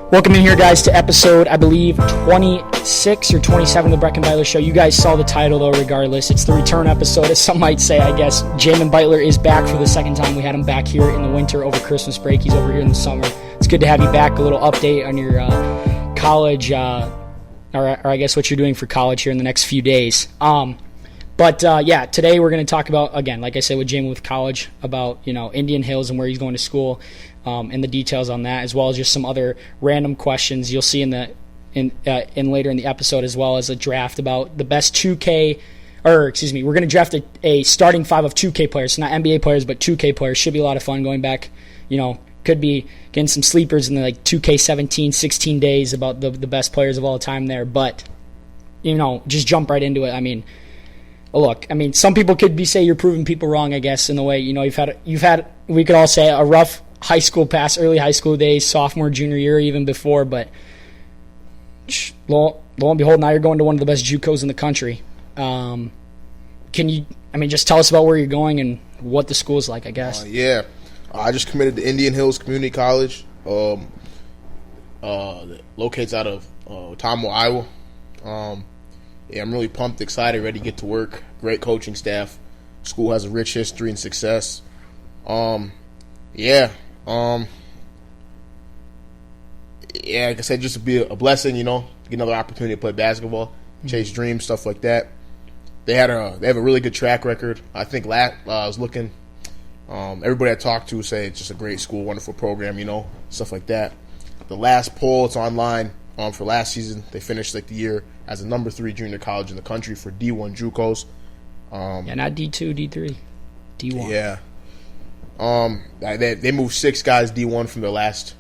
Welcome in here, guys, to episode, I believe, 26 or 27 of the Brecken Beitler Show. You guys saw the title, though, regardless. It's the return episode, as some might say, I guess. Jamin Beitler is back for the second time. We had him back here in the winter over Christmas break. He's over here in the summer. It's good to have you back. A little update on your college, or I guess what you're doing for college here in the next few days. Yeah, today we're going to talk about, again, like I said with Jamin with college, about, Indian Hills and where he's going to school. And the details on that, as well as just some other random questions you'll see in later in the episode, as well as a draft about the best 2K, we're going to draft a starting five of 2K players, so not NBA players, but 2K players. Should be a lot of fun going back, could be getting some sleepers in the 2K 16 days about the best players of all time there, but, just jump right into it. Some people could say you're proving people wrong, I guess, in the way, you've had, we could all say, a rough high school past, early high school days, sophomore, junior year, even before, but lo and behold, now you're going to one of the best JUCOs in the country. Can you, just tell us about where you're going and what the school's like, I guess? I just committed to Indian Hills Community College, locates out of Tomo, Iowa. I'm really pumped, excited, ready to get to work. Great coaching staff. School has a rich history and success. Like I said, just to be a blessing, get another opportunity to play basketball, chase dreams, stuff like that. They have a really good track record. I think I was looking, everybody I talked to say it's just a great school, wonderful program, stuff like that. The last poll, it's online, for last season, they finished the year as the number 3 junior college in the country for D1 JUCOs. Not D2, D3, D1. Yeah. They moved 6 guys D1 from their last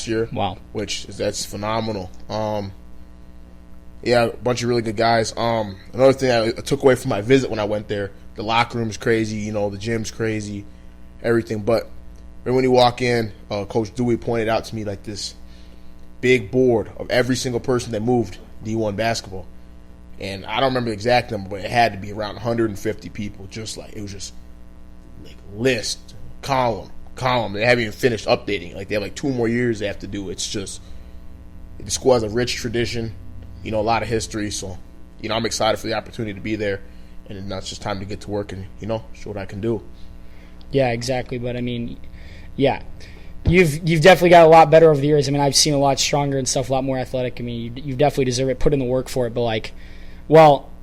year. Wow. That's phenomenal. A bunch of really good guys. Another thing I took away from my visit when I went there, the locker room's crazy, the gym's crazy, everything. But when you walk in, Coach Dewey pointed out to me this big board of every single person that moved D1 basketball. And I don't remember the exact number, but it had to be around 150 people. It was just list, column. They haven't even finished updating. They have 2 more years they have to do. It's just, the school has a rich tradition, a lot of history. So, I'm excited for the opportunity to be there. And now it's just time to get to work and, show what I can do. Yeah, exactly. But, you've definitely got a lot better over the years. I've seen a lot stronger and stuff, a lot more athletic. You definitely deserve it. Put in the work for it. But,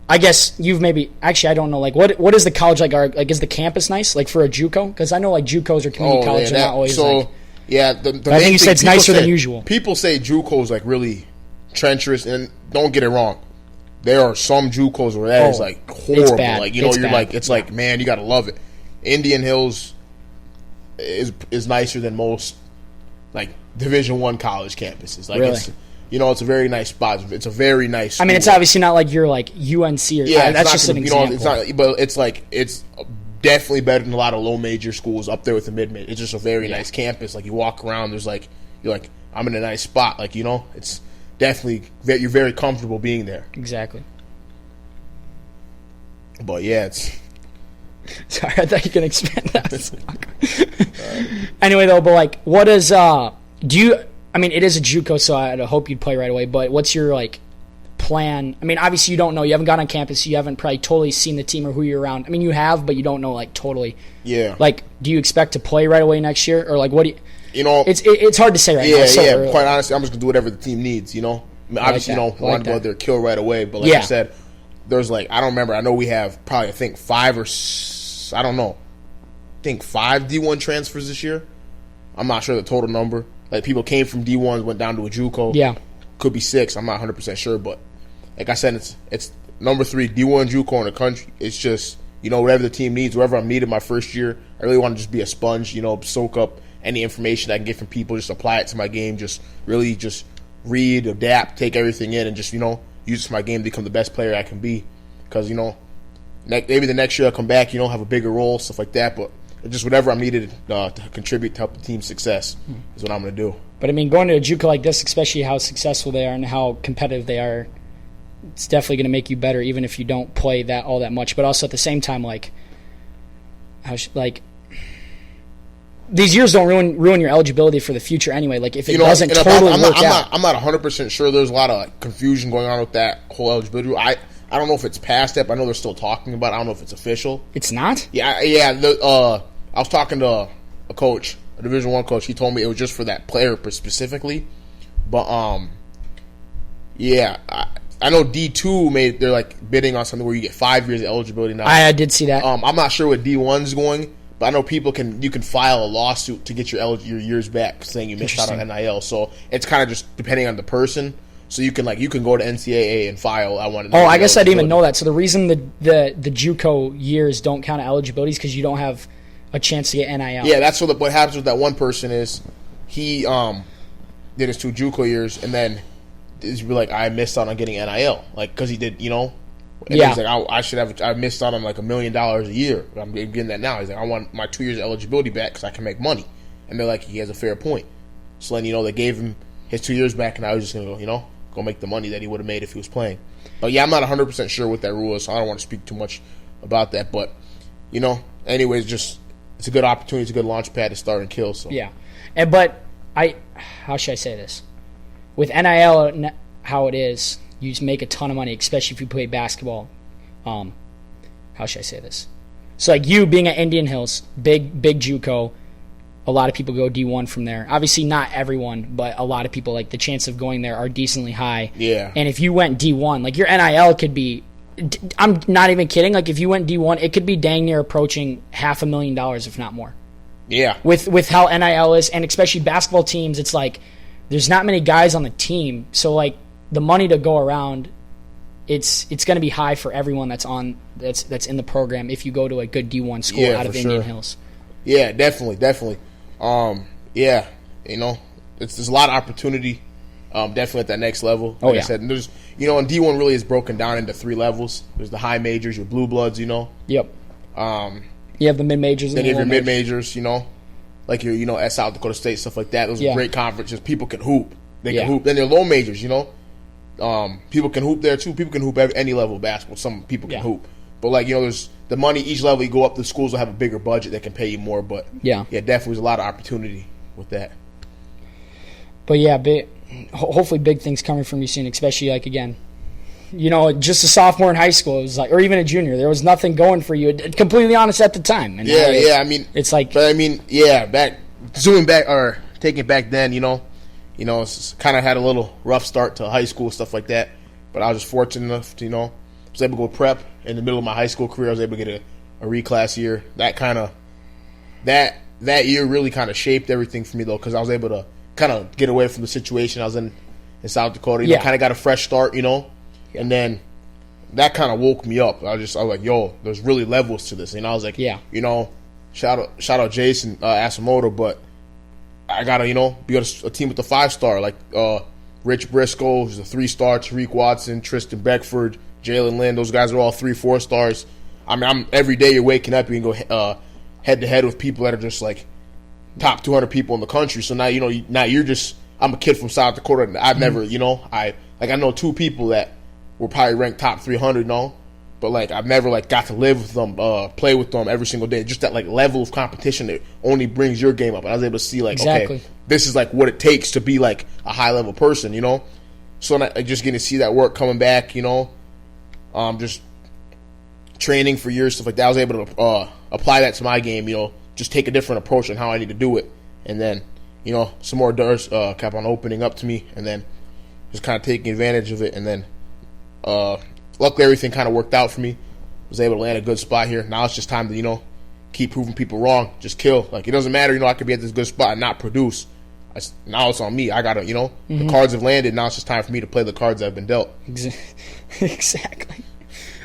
I guess you've maybe – actually, I don't know. What is the college like? Is the campus nice, for a JUCO? Because I know, JUCOs or community college are not always I think you said it's nicer than usual. People say JUCOs, really treacherous, and don't get it wrong. There are some JUCOs where that is, horrible. It's bad. It's man, you got to love it. Indian Hills is nicer than most, Division I college campuses. Really? It's a very nice spot. It's a very nice school. It's obviously not like you're UNC or that's just an example. It's not, but it's definitely better than a lot of low major schools up there with the mid. It's just a very nice campus. You walk around, there's you're I'm in a nice spot. It's definitely you're very comfortable being there. Exactly. But it's. Sorry, I thought you could expand that. Anyway, though, but what is do you? It is a JUCO, so I'd hope you'd play right away. But what's your plan? Obviously you don't know. You haven't gone on campus. So you haven't probably totally seen the team or who you're around. You have, but you don't know totally. Yeah. Do you expect to play right away next year, or what do you? It's hard to say right now. Yeah. Quite honestly, I'm just gonna do whatever the team needs. Obviously, I want to go out there and kill right away. But I said, there's I don't remember. I know we have probably 5 or I don't know. I think 5 D1 transfers this year. I'm not sure the total number. People came from D1s, went down to a JUCO. Yeah. Could be 6. I'm not 100% sure. But, like I said, it's number 3, D1 JUCO in the country. It's just, whatever the team needs, wherever I'm needed my first year, I really want to just be a sponge, soak up any information I can get from people, just apply it to my game, just really just read, adapt, take everything in, and just, use it to my game to become the best player I can be. Because, maybe the next year I'll come back, have a bigger role, stuff like that. But just whatever I'm needed to contribute to help the team's success is what I'm going to do. But, going to a JUCO like this, especially how successful they are and how competitive they are, it's definitely going to make you better, even if you don't play all that much. But also at the same time, these years don't ruin your eligibility for the future anyway. Like if it doesn't totally work out. I'm not 100% sure. There's a lot of confusion going on with that whole eligibility rule. I don't know if it's past that, but I know they're still talking about it. I don't know if it's official. It's not? Yeah. I was talking to a coach, a Division I coach. He told me it was just for that player specifically. But yeah, I know D2 they're like bidding on something where you get 5 years of eligibility now. I did see that. I'm not sure what D1's going, but I know you can file a lawsuit to get your years back, saying you missed out on NIL. So it's kind of just depending on the person. So you can go to NCAA and file. I guess I didn't even know that. So the reason the JUCO years don't count as eligibility is because you don't have a chance to get NIL. Yeah, that's what happens with that one person is he did his 2 JUCO years and then is like, I missed out on getting NIL, like because he did, And he's like, I missed out on like $1 million a year. I'm getting that now. He's like, I want my 2 years of eligibility back because I can make money. And they're like, he has a fair point. So then they gave him his 2 years back, and I was just gonna go make the money that he would have made if he was playing. But yeah, I'm not 100% sure what that rule is, so I don't want to speak too much about that. But anyways, just it's a good opportunity, it's a good launch pad to start and kill. So yeah, but how should I say this? With NIL, how it is, you just make a ton of money, especially if you play basketball. How should I say this? So like you being at Indian Hills, big JUCO, a lot of people go D1 from there. Obviously not everyone, but a lot of people, like the chance of going there are decently high. Yeah. And if you went D1, like your NIL could be, I'm not even kidding, like if you went D1, it could be dang near approaching $500,000 if not more. Yeah. With how NIL is, and especially basketball teams, it's like there's not many guys on the team, so like the money to go around, it's going to be high for everyone that's in the program if you go to a good D1 school out of Indian Hills. Yeah, definitely. Yeah, there's a lot of opportunity. Definitely at that next level. Like I said, and there's and D1 really is broken down into 3 levels. There's the high majors, your blue bloods, Yep. You have the mid majors. Then you have your mid majors, like your at South Dakota State, stuff like that. Those are great conferences. People can hoop. They can hoop. Then there are low majors. People can hoop there too. People can hoop at any level of basketball. Some people can hoop, but there's the money. Each level you go up, the schools will have a bigger budget that can pay you more. But definitely there's a lot of opportunity with that. But hopefully big things coming from you soon, especially like again. Just a sophomore in high school, it was like, or even a junior, there was nothing going for you. Completely honest at the time. And it's like, but zooming back or taking it back then, it's kind of had a little rough start to high school, stuff like that. But I was just fortunate enough to, was able to go prep in the middle of my high school career. I was able to get a reclass year. That year really kind of shaped everything for me though, because I was able to kind of get away from the situation I was in South Dakota. Kind of got a fresh start, and then that kind of woke me up. I was like, yo, there's really levels to this. And I was like, shout out Jason Asamoto, but I gotta, be on a team with a 5-star, like Rich Briscoe, who's a 3-star, Tariq Watson, Tristan Beckford, Jalen Lynn. Those guys are all 3-4 stars. I mean, I'm every day you're waking up, you can go head to head with people that are just like top 200 people in the country. So now now you're just, I'm a kid from South Dakota, and I've never, I know 2 people that were probably ranked top 300, but like I've never like got to live with them, play with them every single day. Just that like level of competition that only brings your game up. And I was able to see like, okay, this is like what it takes to be like a high level person, So just getting to see that work coming back, just training for years, stuff like that. I was able to apply that to my game, just take a different approach on how I need to do it, and then some more doors kept on opening up to me, and then just kind of taking advantage of it, and then. Luckily, everything kind of worked out for me. Was able to land a good spot here. Now it's just time to, keep proving people wrong. Just kill. Like, it doesn't matter, I could be at this good spot and not produce. Now it's on me. I got to, the cards have landed. Now it's just time for me to play the cards I've been dealt. Exactly.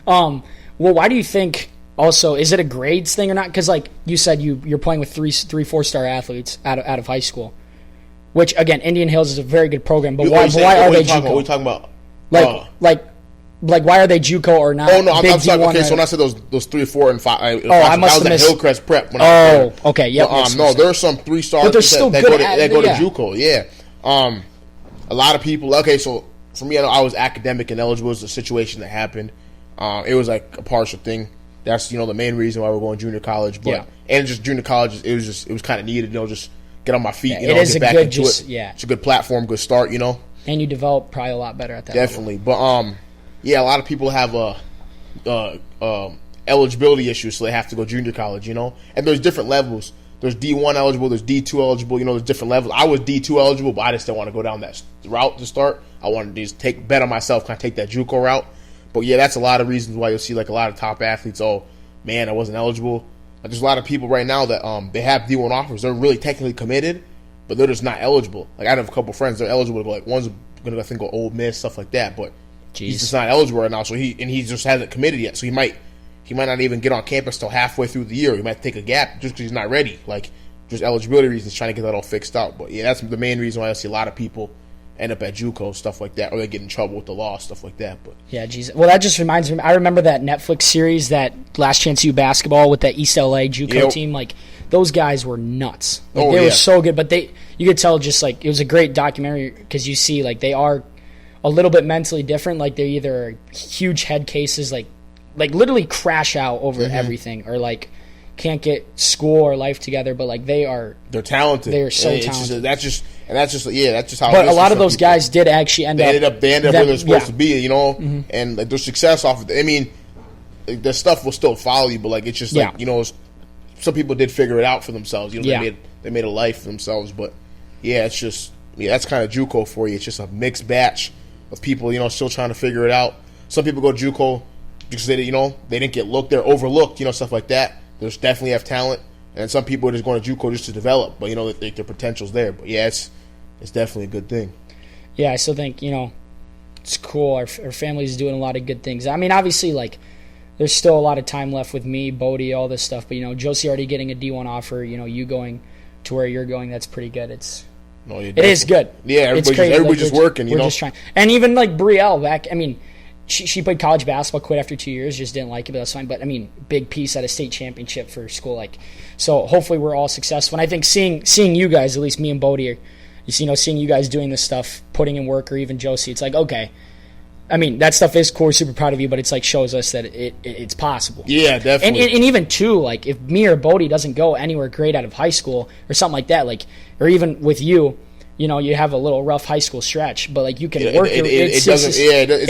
Well, why do you think, also, is it a grades thing or not? Because, like you said, you're playing with 3-4-star athletes out of high school. Which, again, Indian Hills is a very good program. But why are they JUCO? What are we talking about? Like, why are they JUCO or not? Oh no, I'm sorry. Okay, so when I said those 3, 4, and 5, I must have missed. Hillcrest Prep. Okay, yep. No, there are some 3-stars but they're still that go to JUCO. Yeah, a lot of people. Okay, so for me, I was academic and eligible. It was a situation that happened. It was like a partial thing That's the main reason why we're going junior college. But and just junior college, it was kind of needed. Just get on my feet. It is get a back good into it. Yeah, it's a good platform, good start. And you develop probably a lot better at that. Definitely, level. But a lot of people have eligibility issues, so they have to go junior college. And there's different levels. There's D1 eligible, there's D2 eligible. There's different levels. I was D2 eligible, but I just didn't want to go down that route to start. I wanted to just bet on myself, kind of take that JUCO route. But yeah, that's a lot of reasons why you'll see like a lot of top athletes. Oh man, I wasn't eligible. There's a lot of people right now that they have D1 offers. They're really technically committed, but they're just not eligible. Like I have a couple friends, they're eligible to go. Like one's going to I think go Ole Miss, stuff like that. But he's just not eligible right now. So he just hasn't committed yet. So he might not even get on campus till halfway through the year. He might take a gap just because he's not ready. Like just eligibility reasons, trying to get that all fixed out. But yeah, that's the main reason why I see a lot of people end up at JUCO, stuff like that, or they get in trouble with the law, stuff like that. But yeah, geez. Well, that just reminds me. I remember that Netflix series, that Last Chance U Basketball with that East LA JUCO team. Like those guys were nuts. Like, they were so good, but you could tell just like it was a great documentary because you see like they are a little bit mentally different. Like they're either huge head cases, like literally crash out over everything, or like can't get school or life together, but like they're talented. They're so talented. That's just how. But a lot of those guys did actually end up where they're supposed to be, and like their success off of it. I mean, the stuff will still follow you, but like it's just like some people did figure it out for themselves. They made a life for themselves. But yeah, it's just that's kind of JUCO for you. It's just a mixed batch of people, still trying to figure it out. Some people go JUCO because they didn't get looked, they're overlooked, stuff like that. They definitely have talent, and some people are just going to JUCO just to develop, but their potential's there. But yeah, it's definitely a good thing. Yeah, I still think it's cool. Our family's doing a lot of good things. I mean, obviously, like there's still a lot of time left with me, Bodie, all this stuff. But Josie already getting a D1 offer. You going to where you're going, that's pretty good. It is good. Yeah, everybody's just working. We're just trying, and even like Brielle back. I mean. She played college basketball, quit after 2 years, just didn't like it, but that's fine. But, I mean, big piece at a state championship for school. So hopefully we're all successful. And I think seeing you guys, at least me and Bodie, seeing you guys doing this stuff, putting in work, or even Josie, it's like, okay. I mean, that stuff is cool. We're super proud of you, but it's like shows us that it's possible. Yeah, definitely. And even, too, like if me or Bodie doesn't go anywhere great out of high school or something like that, like or even with you, you have a little rough high school stretch, but like you can work. It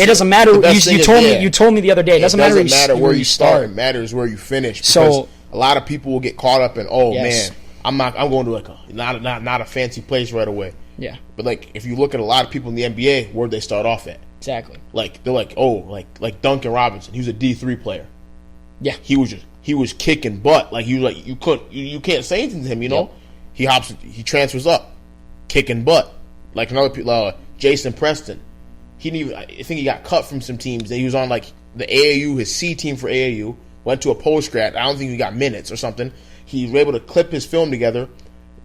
doesn't matter. You told me the other day. It doesn't matter where you start. It matters where you finish. Because a lot of people will get caught up in, man, I'm going to like not a fancy place right away. Yeah. But like if you look at a lot of people in the NBA, where'd they start off at? Exactly. Like they're like like Duncan Robinson. He was a D3 player. Yeah. He was kicking butt. Like you can't say anything to him. Yep. He transfers up. Kicking butt, like another people, Jason Preston. I think he got cut from some teams. He was on like the AAU, his C team for AAU. Went to a post grad. I don't think he got minutes or something. He was able to clip his film together.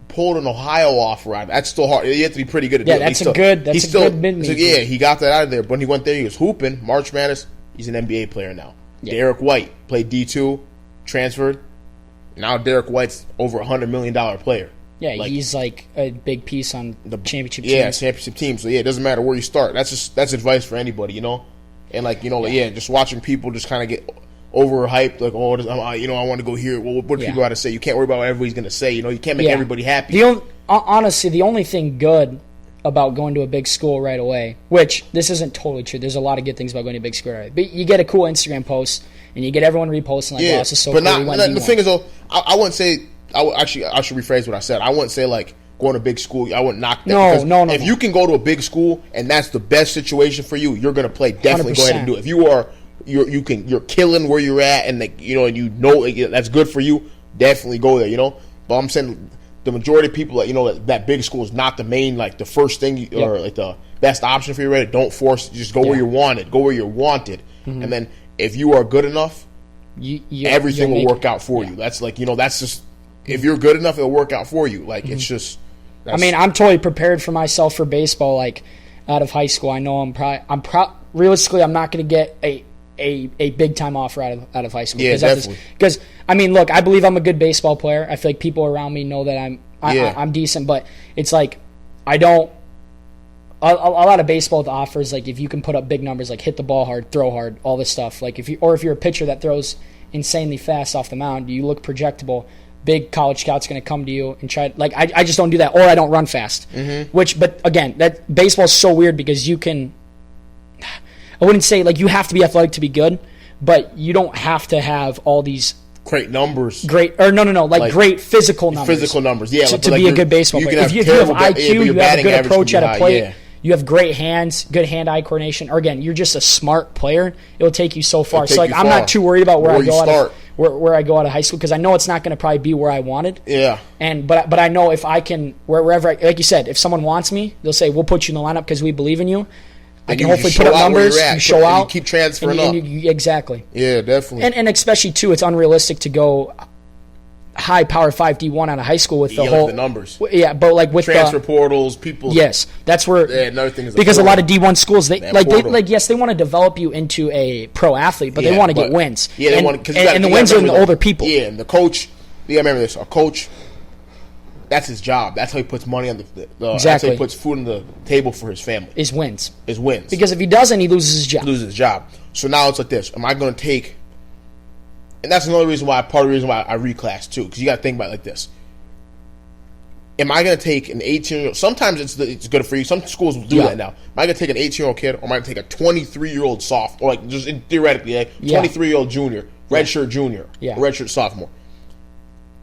Pulled an Ohio offer out. That's still hard. You have to be pretty good at doing it. That's a good mid-major. Yeah, he got that out of there. But when he went there, he was hooping. March Madness. He's an NBA player now. Yeah. Derek White played D2, transferred. Now Derek White's over $100 million player. Yeah, he's like a big piece on the championship team. Yeah, championship team. So yeah, it doesn't matter where you start. That's advice for anybody, And like just watching people just kind of get overhyped. Like I want to go here. Well, what do people got to say? You can't worry about what everybody's going to say. You can't make everybody happy. Honestly, the only thing good about going to a big school right away, which this isn't totally true. There's a lot of good things about going to a big school right away. But you get a cool Instagram post and you get everyone reposting like, "Oh, this is so cool." The thing is though, I wouldn't say. I should rephrase what I said. I wouldn't say like going to big school. I wouldn't knock that. No. If you can go to a big school and that's the best situation for you, you're going to play. Definitely 100%. Go ahead and do it. If you're killing where you're at, and that's good for you. Definitely go there. But I'm saying the majority of people that big school is not the main the first thing or like the best option for you. Right? Don't force. Just go where you're wanted. Go where you're wanted, and then if you are good enough, everything will work out for you. That's that's just. If you're good enough, it'll work out for you. Like it's just. I mean, I'm totally prepared for myself for baseball. Like out of high school, I know realistically, I'm not going to get a big time offer out of high school. Yeah, definitely. Because I mean, look, I believe I'm a good baseball player. I feel like people around me know that I'm decent. But it's like I don't. A lot of baseball offers, like if you can put up big numbers, like hit the ball hard, throw hard, all this stuff. Like if you're a pitcher that throws insanely fast off the mound. You look projectable. Big college scout's going to come to you and try. Like I just don't do that, or I don't run fast. But again, that baseball is so weird because you can. I wouldn't say like you have to be athletic to be good, but you don't have to have all these great numbers. Great great physical numbers. Physical numbers, yeah. To be a good baseball player. If you have IQ, you have a good approach at a plate. Yeah. You have great hands, good hand-eye coordination. Or again, you're just a smart player. It will take you so far. So like, I'm not too worried about where I go out of high school because I know it's not going to probably be where I wanted. Yeah. But I know if I can wherever like you said, if someone wants me, they'll say we'll put you in the lineup because we believe in you. I can hopefully put up numbers. You show out. You keep transferring up. Exactly. Yeah, definitely. And especially too, it's unrealistic to go high power 5D1 out of high school with the whole the numbers. Yeah, but like with transfer portals, people. Yes, that's where. Yeah, another thing is because a lot of D1 schools they yes they want to develop you into a pro athlete, but they want to get wins. Yeah, they want and the wins are in the older people. Yeah, and the coach. You gotta remember this: a coach. That's his job. That's how he puts money on the exactly. That's how he puts food on the table for his family. Is wins. Because if he doesn't, he loses his job. So now it's like this: am I going to take? And that's another reason why. Part of the reason why I reclassed too, because you got to think about it like this: am I going to take an 18-year-old? Sometimes it's good for you. Some schools will do that now. Am I going to take an 18-year-old kid, or am I going to take a 23-year-old soft, or like just theoretically, like 23-year-old junior, redshirt junior, redshirt sophomore?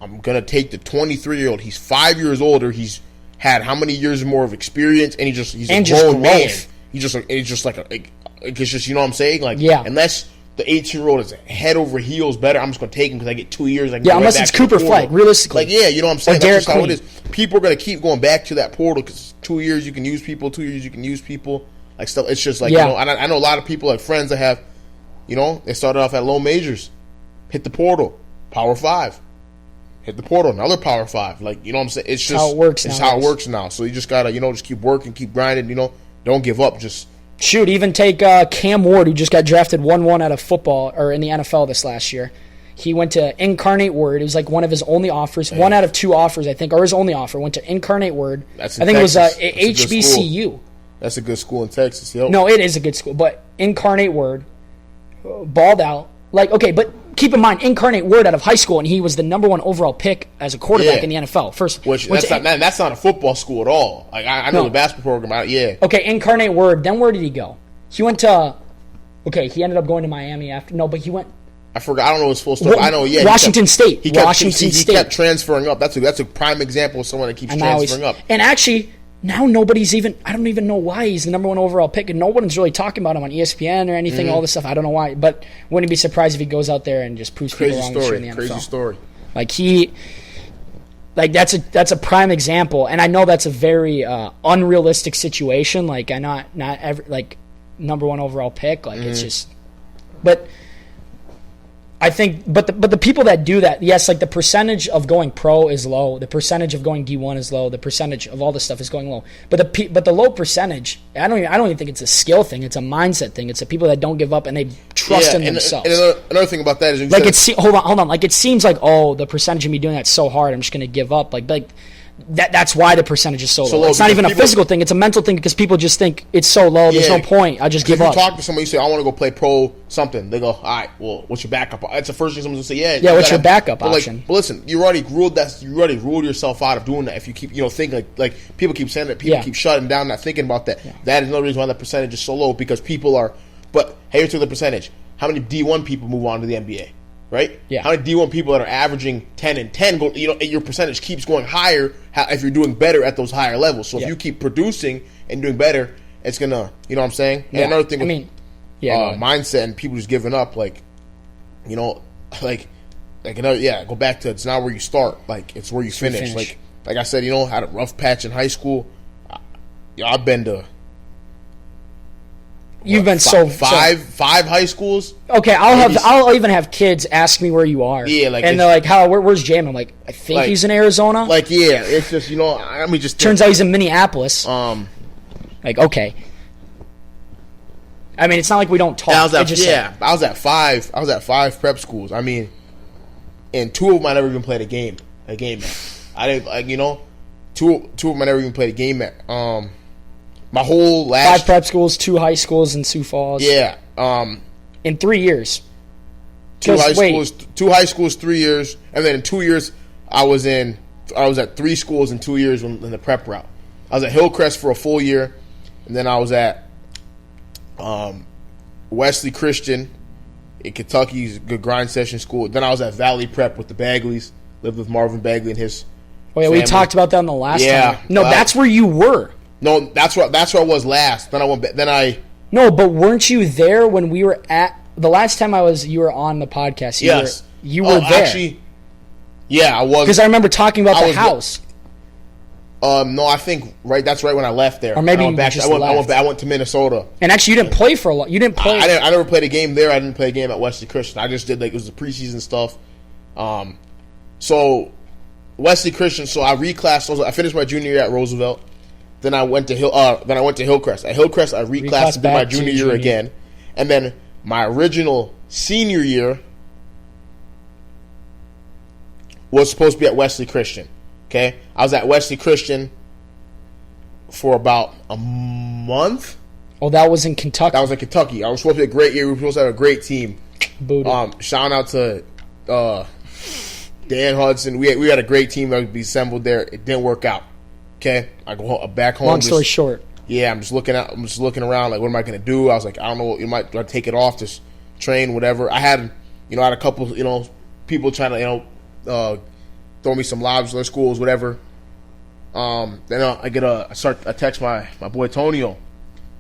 I'm going to take the 23-year-old. He's 5 years older. He's had how many years more of experience, and he's a grown man. He's just like it's just, you know what I'm saying? Like, unless the 18-year-old is head over heels better, I'm just going to take him because I get 2 years. Unless it's Cooper Flag, realistically. Like, yeah, you know what I'm saying? That's just how it is. People are going to keep going back to that portal because 2 years you can use people, 2 years you can use people. Like, stuff. It's just like, you know, I know a lot of people, like friends that have, you know, they started off at low majors, hit the portal, Power 5. Hit the portal, another Power 5. Like, you know what I'm saying? It's just how it works now. It's how it works now. So you just got to, you know, just keep working, keep grinding, you know. Don't give up. Just shoot, even take Cam Ward, who just got drafted 1-1 out of football, or in the NFL this last year. He went to Incarnate Word. It was like one of his only offers. One out of two offers, I think, or his only offer. Went to Incarnate Word. I think it was HBCU. That's a good school in Texas. Yo. No, it is a good school. But Incarnate Word, balled out. Like, okay, but keep in mind, Incarnate Word out of high school, and he was the number 1 overall pick as a quarterback in the NFL. That's not a football school at all. Like I know the basketball program. Okay, Incarnate Word. Then where did he go? He went to. Okay, he ended up going to Miami after. No, but he went. I forgot. I don't know his full story. I know. Yeah, Washington State. He kept transferring up. That's a prime example of someone that keeps transferring up. And actually, now nobody's even. I don't even know why he's the number 1 overall pick, and no one's really talking about him on ESPN or anything. All this stuff. I don't know why, but wouldn't be surprised if he goes out there and just proves people wrong this year in the NFL. Crazy story. That's a prime example, and I know that's a very unrealistic situation. Like not every number 1 overall pick. Like it's just, but. I think, but the people that do that, yes, like the percentage of going pro is low, the percentage of going D1 is low, the percentage of all this stuff is going low. But the low percentage, I don't even think it's a skill thing. It's a mindset thing. It's the people that don't give up and they trust in themselves. And another thing about that is like hold on. Like it seems like the percentage of me doing that so hard, I'm just going to give up. Like that's why the percentage is so low. It's not even a physical thing. It's a mental thing because people just think it's so low. There's no point. I'll just give up. If you talk to somebody, you say, I want to go play pro something. They go, all right, well, what's your backup? That's the first thing someone's going to say, yeah, what's your backup option? But listen, you already ruled yourself out of doing that. If you keep, thinking like people keep saying that, people keep shutting down, not thinking about that. Yeah. That is another reason why the percentage is so low because people are, but here's to the percentage. How many D1 people move on to the NBA? Right? Yeah. How many D1 people that are averaging 10 and 10 go? Your percentage keeps going higher if you're doing better at those higher levels. So if you keep producing and doing better, it's gonna. You know what I'm saying? Yeah. And another thing with mindset and people just giving up, go back to it's not where you start, like it's where you finish. Like I said, had a rough patch in high school. I've been to. You've been five high schools. Okay, I'll even have kids ask me where you are. Yeah, and they're like, where's Jamin? I'm like, I think he's in Arizona. It's just just turns out he's in Minneapolis. Okay. I mean, it's not like we don't talk. I was at five prep schools. I mean, and 2 of them I never even played a game at. I didn't 2 of them I never even played a game at. My whole last 5 prep schools, 2 high schools in Sioux Falls. Yeah. In 3 years. Two high schools, 3 years, and then in 2 years I was at 3 schools in 2 years in the prep route. I was at Hillcrest for a full year, and then I was at Wesley Christian in Kentucky's good grind session school. Then I was at Valley Prep with the Bagleys. Lived with Marvin Bagley and his family. We talked about that in the last time. No, that's where you were. No, that's where I was last. Then I went. No, but weren't you there when we were at the last time you were on the podcast? Yes, you were there. Actually, yeah, I was. Because I remember talking about the house. No, I think that's right when I left there. Or maybe I went to Minnesota. And actually, you didn't play for a lot. You didn't play. I never played a game there. I didn't play a game at Wesley Christian. I just did it was the preseason stuff. So Wesley Christian. So I reclassed. I finished my junior year at Roosevelt. Then I went to Hillcrest. At Hillcrest, I reclassed and did my junior year again. And then my original senior year was supposed to be at Wesley Christian. Okay, I was at Wesley Christian for about a month. Oh, that was in Kentucky. That was in Kentucky. I was supposed to be a great year. We were supposed to have a great team. Shout out to Dan Hudson. We had a great team that would be assembled there. It didn't work out. Okay, I go back home. Long story short. Yeah, I'm just looking around. Like, what am I going to do? I was like, I don't know. You might take it off, just train, whatever. I had a couple, people trying to, throw me some lobs in their schools, whatever. Then I text my boy Tonio,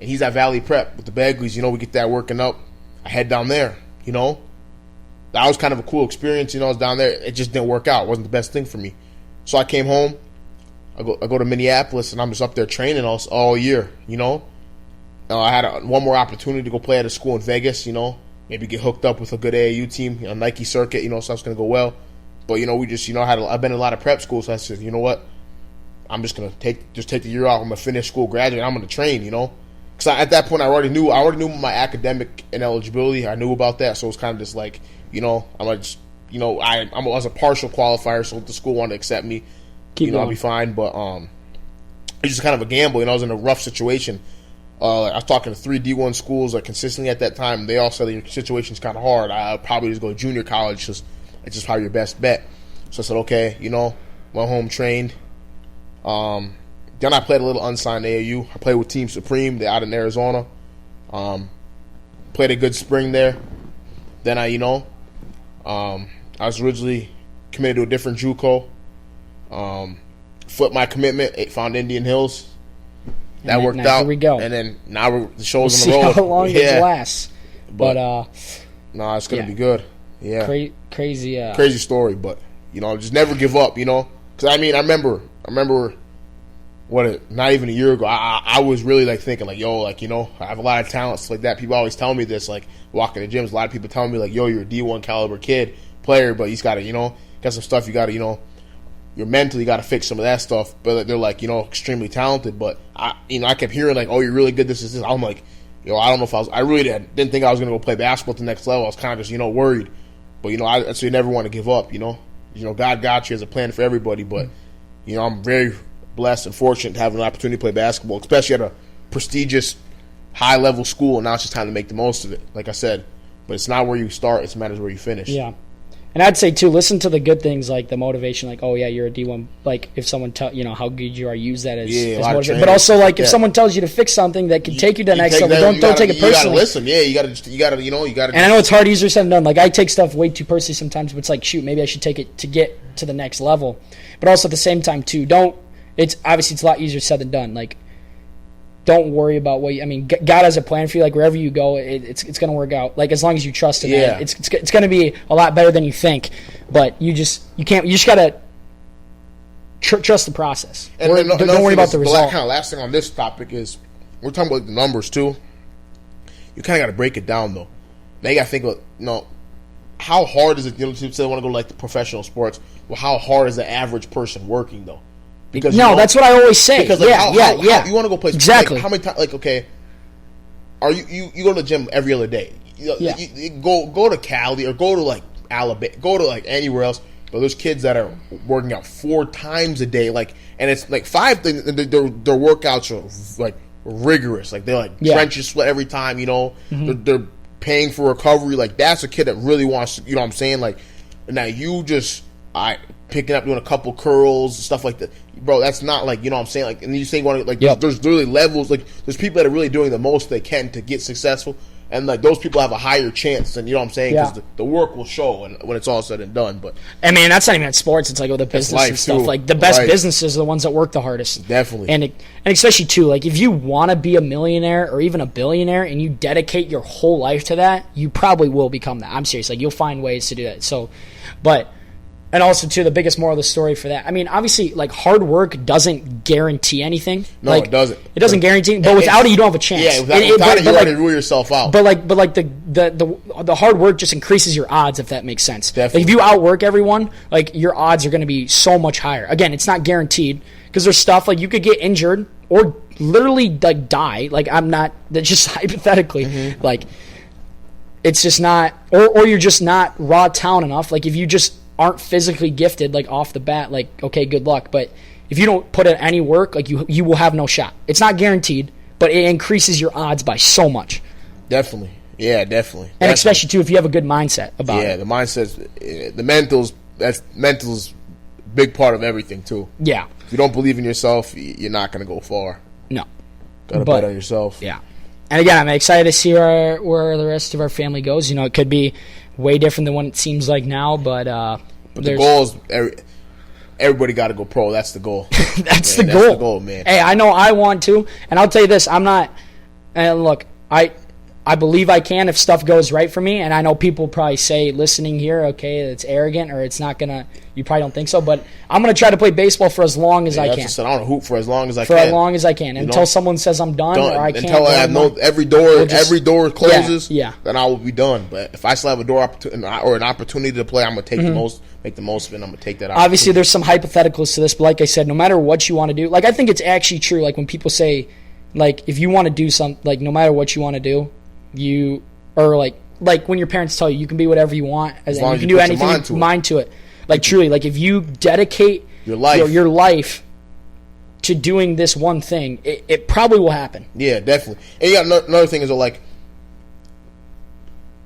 and he's at Valley Prep with the Bagleys. We get that working up. I head down there. That was kind of a cool experience. I was down there. It just didn't work out. It wasn't the best thing for me. So I came home. I go to Minneapolis, and I'm just up there training all year. I had one more opportunity to go play at a school in Vegas. Maybe get hooked up with a good AAU team, Nike circuit. So it's going to go well. But we just I've been in a lot of prep schools. So I said, you know what, I'm just gonna take the year off. I'm gonna finish school, graduate. I'm gonna train. Because at that point I already knew my academic ineligibility. I knew about that, so it was kind of just like I'm like just I was a partial qualifier, so if the school wanted to accept me, I'll be fine. But it's just kind of a gamble. I was in a rough situation. I was talking to 3 D1 schools consistently at that time. They all said your situation's kind of hard. I'll probably just go to junior college because it's just probably your best bet. So I said, okay, went home, trained. Then I played a little unsigned AAU. I played with Team Supreme. They're out in Arizona. Played a good spring there. Then I was originally committed to a different JUCO. Flipped my commitment. Found Indian Hills. That worked out. Here we go. And then now the show's we'll on the road. See how long it lasts. But no, it's gonna be good. Yeah, crazy story, but just never give up. Because I remember, not even a year ago, I was really thinking I have a lot of talents like that. People always tell me this, walking the gyms. A lot of people tell me you're a D1 caliber player, but he's got to got some stuff you got to you're mentally got to fix some of that stuff. But they're extremely talented. But I kept hearing you're really good. This is this. I'm like, I don't know if I really didn't think I was gonna go play basketball at the next level. I was kind of just worried. But so you never want to give up. God got you as a plan for everybody. But I'm very blessed and fortunate to have an opportunity to play basketball, especially at a prestigious, high level school. And now it's just time to make the most of it. Like I said, but it's not where you start; it matters where you finish. Yeah, and I'd say too, listen to the good things like the motivation, oh yeah, you're a D1. If someone tell how good you are, use that as motivation. But also if someone tells you to fix something that can take you to the next level, don't take it personally. You gotta listen. Yeah, you gotta. And I know it's hard, easier said than done. I take stuff way too personally sometimes, but it's shoot, maybe I should take it to get to the next level. But also at the same time too, it's a lot easier said than done. Don't worry about what God has a plan for you. Wherever you go, it's going to work out. As long as you trust in it, it's going to be a lot better than you think. But you just got to trust the process. And don't worry about the result. The last thing on this topic is we're talking about the numbers too. You kind of got to break it down though. Now you got to think about how hard is it? People say they want to go to the professional sports. Well, how hard is the average person working though? Because that's what I always say. Because how you want to go play exactly. How many times? Okay, are you go to the gym every other day? You go to Cali or go to Alabama, go to anywhere else. But there's kids that are working out 4 times a day, and it's 5 things. Their workouts are rigorous. They're drench your sweat every time. Mm-hmm. They're paying for recovery. Like, that's a kid that really wants to, you know what I'm saying? Like, now you just picking up, doing a couple curls and stuff like that, bro. That's not like, you know what I'm saying? Like, and you say you want to, like, there's really levels. Like, there's people that are really doing the most they can to get successful, and like those people have a higher chance. And you know what I'm saying? Because the work will show, and when it's all said and done. But I mean, that's not even at sports. It's like with the business and stuff. Too. Like the best businesses are the ones that work the hardest. Definitely. And especially too, like if you want to be a millionaire or even a billionaire and you dedicate your whole life to that, you probably will become that. I'm serious. Like you'll find ways to do that. So, and also, too, the biggest moral of the story for that. I mean, obviously, like, hard work doesn't guarantee anything. No, like, it doesn't. It doesn't guarantee, but without it, you don't have a chance. Yeah, without it, you already rule yourself out. But the hard work just increases your odds, if that makes sense. Definitely. Like, if you outwork everyone, like, your odds are going to be so much higher. Again, it's not guaranteed, because there's stuff, like, you could get injured or literally, like, die. Like, that's just hypothetically. Like, it's just not, or you're just not raw talent enough. Like, if you just aren't physically gifted, like off the bat, like, okay, good luck. But if you don't put in any work, like you will have no shot. It's not guaranteed, but it increases your odds by so much. Definitely. Yeah, definitely. And especially too if you have a good mindset about it. Yeah, the mindset's the mental's a big part of everything too. Yeah. If you don't believe in yourself, you're not gonna go far. No. Gotta bet on yourself. Yeah. And again, I'm excited to see where the rest of our family goes. You know, it could be way different than what it seems like now, but the goal is everybody got to go pro. That's the goal. That's the goal, man. Hey, I know I want to, and I'll tell you this: I'm not. And look, I believe I can if stuff goes right for me, and I know people probably say, listening here, okay, it's arrogant or it's not gonna. You probably don't think so, but I'm gonna try to play baseball for as long as I can. I want to hoop for as long as I can. For as long as I can, until someone says I'm done or I can't. Until I have every door closes. Yeah. Then I will be done. But if I still have a door or an opportunity to play, I'm gonna take the most of it. And I'm gonna take that. Obviously, there's some hypotheticals to this, but like I said, no matter what you want to do, like I think it's actually true. Like when people say, like if you want to do something, like no matter what you want to do, you or like when your parents tell you can be whatever you want, and you can do anything, mind to it. Like truly, like if you dedicate your life to doing this one thing, it probably will happen. Yeah, definitely. And yeah, another thing is like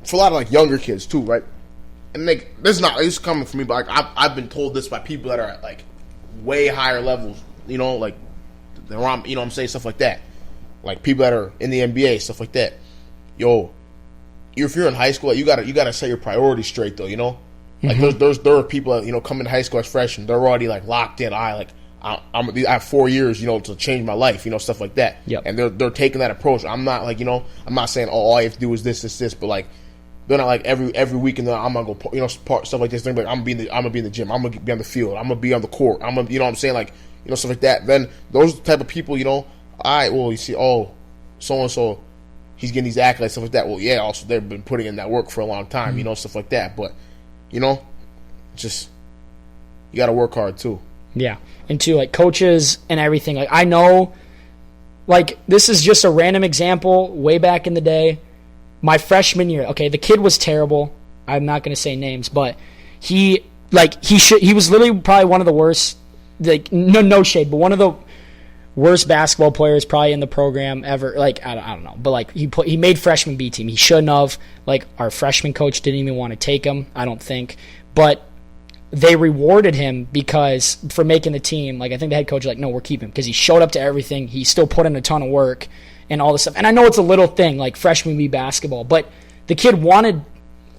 for a lot of like younger kids too, right? And like this is coming from me, but like I've been told this by people that are at like way higher levels, you know, like they're on, you know what I'm saying, stuff like that. Like people that are in the NBA, stuff like that. Yo, if you're in high school, you gotta set your priorities straight though, you know? Like there are people that, you know, come into high school as freshmen, they're already like locked in. I have 4 years, you know, to change my life, you know, stuff like that. Yep. And they're taking that approach. I'm not like, you know, I'm not saying all I have to do is this, but like they're not like every weekend I'm gonna go, you know, stuff like this. They're like, I'm gonna be in the gym, I'm gonna be on the field, I'm gonna be on the court, you know what I'm saying, like, you know, stuff like that. Then those type of people, you know, you see, so and so, he's getting these accolades, stuff like that. Well, yeah, also they've been putting in that work for a long time, you know, stuff like that. But you know, just you got to work hard too. Yeah, and too, like coaches and everything. Like I know, like this is just a random example. Way back in the day, my freshman year. Okay, the kid was terrible. I'm not going to say names, but he was literally probably one of the worst. Like no shade, but one of the worst basketball players probably in the program ever. Like I don't know, but like he made freshman B team. He shouldn't have. Like our freshman coach didn't even want to take him, I don't think. But they rewarded him because for making the team. Like I think the head coach was like, no, we're keeping him because he showed up to everything. He still put in a ton of work and all this stuff. And I know it's a little thing like freshman B basketball, but the kid wanted.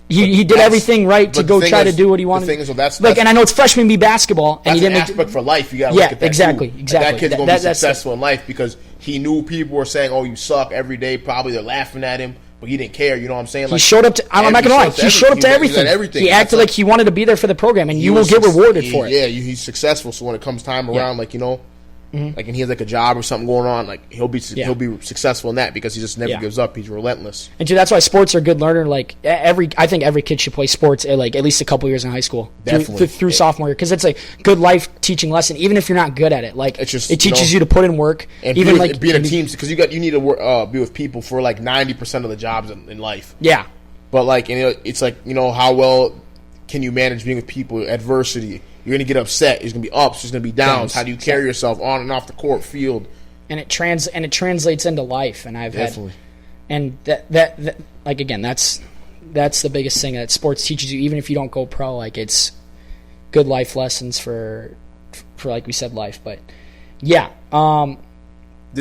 He did everything right to go try to do what he wanted. The thing is, that's and I know it's freshman B basketball, and he didn't make aspect for life. You got to look at that exactly. That kid's gonna be successful in life because he knew people were saying, "Oh, you suck" every day. Probably they're laughing at him, but he didn't care. You know what I'm saying? Like, he showed up to. I'm not gonna lie. He showed up to everything. He acted like he wanted to be there for the program, and you will get rewarded for it. Yeah, he's successful. So when it comes time around, like you know. Like, and he has like a job or something going on, like he'll be successful in that because he just never gives up. He's relentless. And that's why sports are a good learner. Like I think every kid should play sports like at least a couple years in high school, through sophomore year, because it's a good life teaching lesson. Even if you're not good at it, like it teaches you to put in work. And even being in teams, because you need to be with people for like 90% of the jobs in life. Yeah, but like it's like how well can you manage being with people? Adversity. You're going to get upset. There's going to be ups. There's going to be downs. How do you carry yourself on and off the court, field? And it translates into life. And I've And that like, again, that's the biggest thing that sports teaches you, even if you don't go pro. Like, it's good life lessons for like we said, life. But yeah, the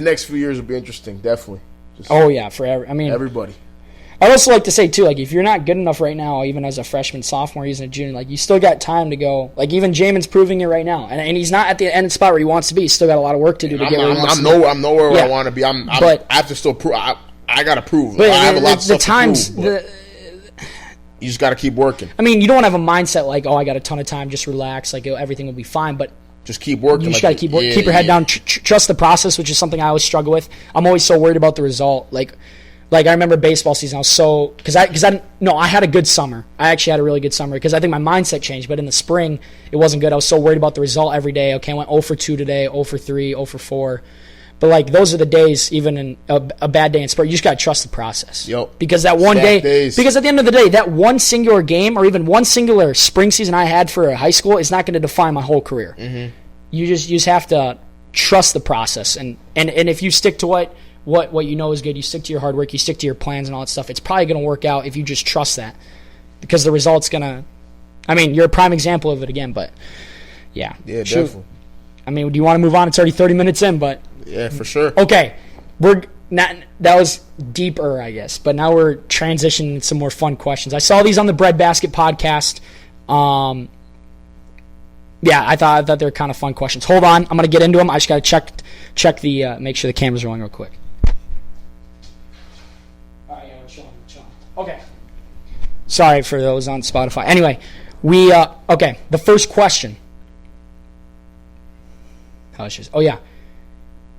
next few years will be interesting, definitely. Everybody. I'd also like to say too, like, if you're not good enough right now, even as a freshman, sophomore, even a junior, like, you still got time to go. Like, even Jamin's proving it right now, and he's not at the end spot where he wants to be. He's still got a lot of work to do to get where he wants to be. I'm nowhere where I want to be. I have to still prove. I got to prove. But I have a lot of stuff times, to prove. You just got to keep working. I mean, you don't have a mindset like, oh, I got a ton of time, just relax, like, everything will be fine. But just keep working. You just got to keep working. Keep your head down. Trust the process, which is something I always struggle with. I'm always so worried about the result. Like I remember baseball season, I was so because I had a good summer. I actually had a really good summer because I think my mindset changed. But in the spring, it wasn't good. I was so worried about the result every day. Okay, I went 0 for 2 today, 0 for 3, 0 for 4. But, like, those are the days, even in a bad day in sport, you just got to trust the process. Yep. Because that one day, because at the end of the day, that one singular game or even one singular spring season I had for high school is not going to define my whole career. Mm-hmm. You just have to trust the process. And if you stick to what you know is good, you stick to your hard work, you stick to your plans and all that stuff, it's probably going to work out if you just trust that. Because the result's going to – I mean, you're a prime example of it again, but, yeah. Yeah, definitely. I mean, do you want to move on? It's already 30 minutes in, but – yeah, for sure. Okay, that was deeper, I guess, but now we're transitioning to some more fun questions. I saw these on the Bread Basket podcast. Yeah, I thought they were kind of fun questions. Hold on, I'm gonna get into them. I just gotta check the make sure the camera's rolling real quick. All right, yeah, we're chilling. Okay. Sorry for those on Spotify. Anyway, okay. The first question. Oh yeah.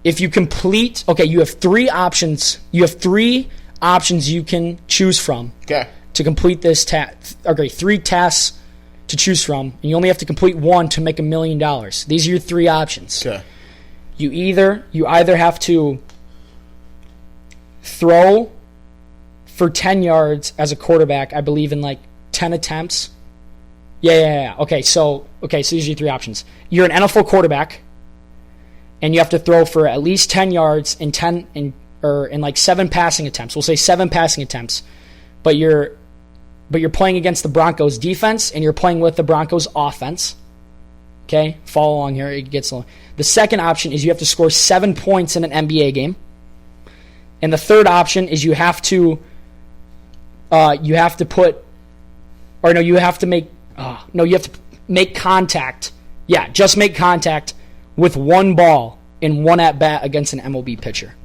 If you complete, you have 3 options. You have 3 options you can choose from. Okay. To complete this task. Okay, 3 tasks to choose from, and you only have to complete 1 to make $1 million. These are your 3 options. Okay. You either have to throw for 10 yards as a quarterback, I believe in like 10 attempts. Yeah. Okay, so these are your 3 options. You're an NFL quarterback. And you have to throw for at least 10 yards in 7 passing attempts. We'll say 7 passing attempts. But you're playing against the Broncos defense and you're playing with the Broncos offense. Okay? Follow along here. It gets long. The second option is you have to score 7 points in an NBA game. And the third option is you have to make contact. Yeah, just make contact with 1 ball in 1 at-bat against an MLB pitcher.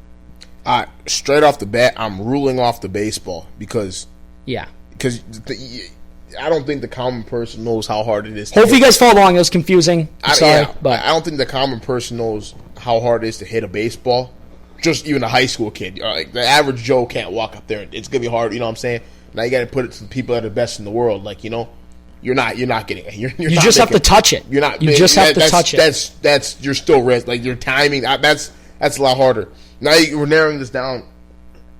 Straight off the bat, I'm ruling off the baseball because I don't think the common person knows how hard it is. Hopefully you guys follow along. It was confusing. But I don't think the common person knows how hard it is to hit a baseball. Just even a high school kid. Like, the average Joe can't walk up there. It's going to be hard, you know what I'm saying? Now you got to put it to the people that are best in the world. Like, you know, you're not getting it. You just have to touch it. You're not. You just have to touch it. That's you're still risk. Like, your timing. That's a lot harder. Now we're narrowing this down.